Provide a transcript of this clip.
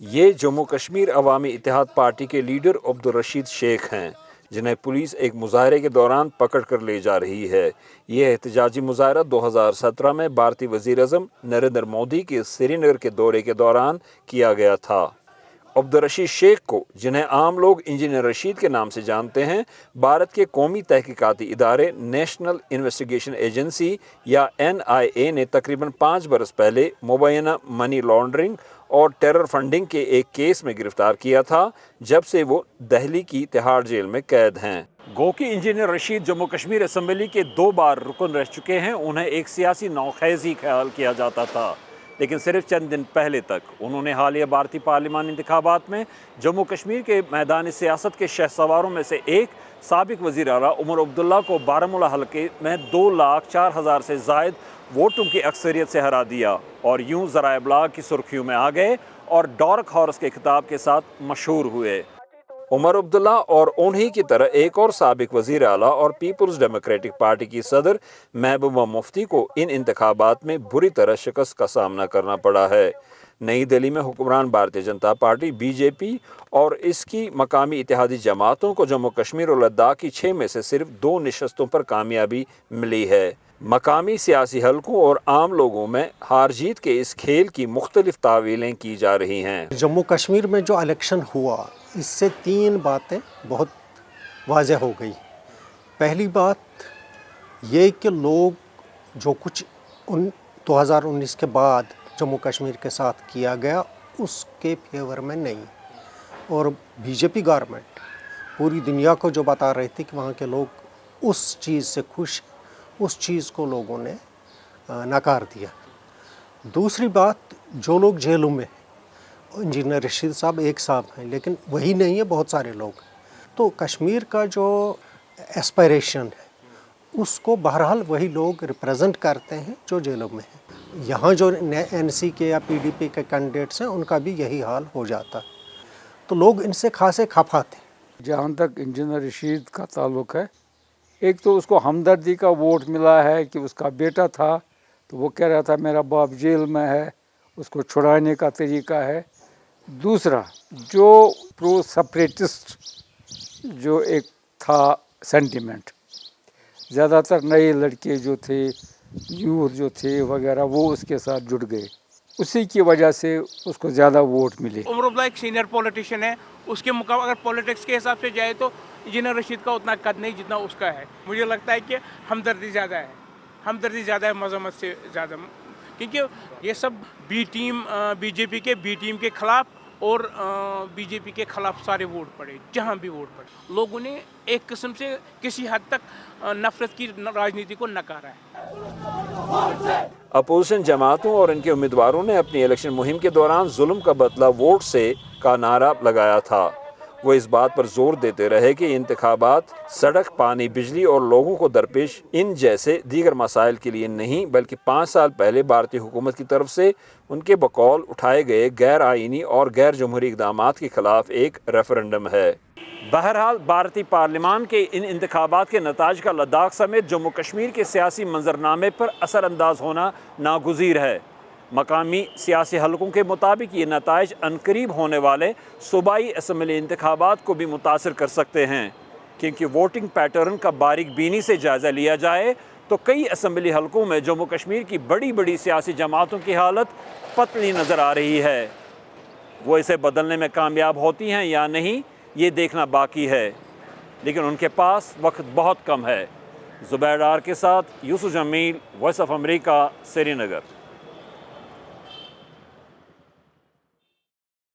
یہ جموں کشمیر عوامی اتحاد پارٹی کے لیڈر عبدالرشید شیخ ہیں، جنہیں پولیس ایک مظاہرے کے دوران پکڑ کر لے جا رہی ہے۔ یہ احتجاجی مظاہرہ 2017 میں بھارتی وزیر اعظم نریندر مودی کے سری نگر کے دورے کے دوران کیا گیا تھا۔ عبدالرشید شیخ کو، جنہیں عام لوگ انجینئر رشید کے نام سے جانتے ہیں، بھارت کے قومی تحقیقاتی ادارے نیشنل انویسٹیگیشن ایجنسی یا NIA نے تقریباً 5 برس پہلے مبینہ منی لانڈرنگ اور ٹیرر فنڈنگ کے ایک کیس میں گرفتار کیا تھا، جب سے وہ دہلی کی تہاڑ جیل میں قید ہیں۔ گو کہ انجینئر رشید جموں کشمیر اسمبلی کے 2 بار رکن رہ چکے ہیں، انہیں ایک سیاسی نوخیزی خیال کیا جاتا تھا، لیکن صرف چند دن پہلے تک انہوں نے حالیہ بھارتی پارلیمان انتخابات میں جموں کشمیر کے میدان سیاست کے شہسواروں میں سے ایک سابق وزیر اعلیٰ عمر عبداللہ کو بارہمولہ حلقے میں 2,04,000 سے زائد ووٹوں کی اکثریت سے ہرا دیا اور یوں ذرائع ابلاغ کی سرخیوں میں آ گئے اور ڈارک ہارس کے خطاب کے ساتھ مشہور ہوئے۔ عمر عبداللہ اور انہی کی طرح ایک اور سابق وزیر اعلیٰ اور پیپلز ڈیموکریٹک پارٹی کی صدر محبوبہ مفتی کو ان انتخابات میں بری طرح شکست کا سامنا کرنا پڑا ہے۔ نئی دہلی میں حکمران بھارتیہ جنتا پارٹی BJP اور اس کی مقامی اتحادی جماعتوں کو جموں کشمیر اور لداخ کی 6 میں سے صرف 2 نشستوں پر کامیابی ملی ہے۔ مقامی سیاسی حلقوں اور عام لوگوں میں ہار جیت کے اس کھیل کی مختلف تعویلیں کی جا رہی ہیں۔ جموں کشمیر میں جو الیکشن ہوا، اس سے 3 باتیں بہت واضح ہو گئی۔ پہلی بات یہ کہ لوگ جو کچھ 2019 کے بعد جموں کشمیر کے ساتھ کیا گیا اس کے فیور میں نہیں، اور BJP گورنمنٹ پوری دنیا کو جو بتا رہی تھی کہ وہاں کے لوگ اس چیز سے خوش، اس چیز کو لوگوں نے نکار دیا۔ دوسری بات، جو لوگ جیلوں میں، انجینئر رشید صاحب ایک صاحب ہیں، لیکن وہی نہیں ہے، بہت سارے لوگ ہیں۔ تو کشمیر کا جو ایسپائریشن ہے اس کو بہرحال وہی لوگ ریپرزنٹ کرتے ہیں جو جیلوں میں ہیں۔ یہاں جو NC کے یا PDP کے کینڈیڈیٹس ہیں ان کا بھی یہی حال ہو جاتا، تو لوگ ان سے خاصے خفا تھے۔ جہاں تک انجینئر رشید کا تعلق ہے، ایک تو اس کو ہمدردی کا ووٹ ملا ہے کہ اس کا بیٹا تھا تو وہ کہہ رہا تھا میرا باپ جیل میں ہے، اس کو چھڑانے کا طریقہ ہے۔ دوسرا، جو پرو سپریٹسٹ جو ایک تھا سینٹیمنٹ، زیادہ تر نئے لڑکے جو تھے، یوتھ جو تھے وغیرہ، وہ اس کے ساتھ جڑ گئے، اسی کی وجہ سے اس کو زیادہ ووٹ ملے۔ عمر عبداللہ ایک سینئر پولیٹیشین ہے، اس کے مقابلے اگر پولیٹکس کے حساب سے جائے تو انجینئر رشید کا اتنا قد نہیں جتنا اس کا ہے۔ مجھے لگتا ہے کہ ہمدردی زیادہ ہے، ہمدردی زیادہ ہے مذمت سے زیادہ، کیونکہ یہ سب BJP کے B ٹیم کے خلاف اور BJP کے خلاف سارے ووٹ پڑے، جہاں بھی ووٹ پڑے لوگوں نے ایک قسم سے کسی حد تک نفرت کی راجنیتی کو نکارا ہے۔ اپوزیشن جماعتوں اور ان کے امیدواروں نے اپنی الیکشن مہم کے دوران ظلم کا بدلہ ووٹ سے کا نعرہ لگایا تھا۔ وہ اس بات پر زور دیتے رہے کہ انتخابات سڑک، پانی، بجلی اور لوگوں کو درپیش ان جیسے دیگر مسائل کے لیے نہیں، بلکہ 5 سال پہلے بھارتی حکومت کی طرف سے ان کے بقول اٹھائے گئے غیر آئینی اور غیر جمہوری اقدامات کے خلاف ایک ریفرنڈم ہے۔ بہرحال بھارتی پارلیمان کے ان انتخابات کے نتائج کا لداخ سمیت جموں کشمیر کے سیاسی منظرنامے پر اثر انداز ہونا ناگزیر ہے۔ مقامی سیاسی حلقوں کے مطابق یہ نتائج عنقریب ہونے والے صوبائی اسمبلی انتخابات کو بھی متاثر کر سکتے ہیں، کیونکہ ووٹنگ پیٹرن کا باریک بینی سے جائزہ لیا جائے تو کئی اسمبلی حلقوں میں جموں کشمیر کی بڑی بڑی سیاسی جماعتوں کی حالت پتلی نظر آ رہی ہے۔ وہ اسے بدلنے میں کامیاب ہوتی ہیں یا نہیں، یہ دیکھنا باقی ہے، لیکن ان کے پاس وقت بہت کم ہے۔ زبیر ڈار کے ساتھ Yousuf Jameel, Voice of America, Sri Nagar.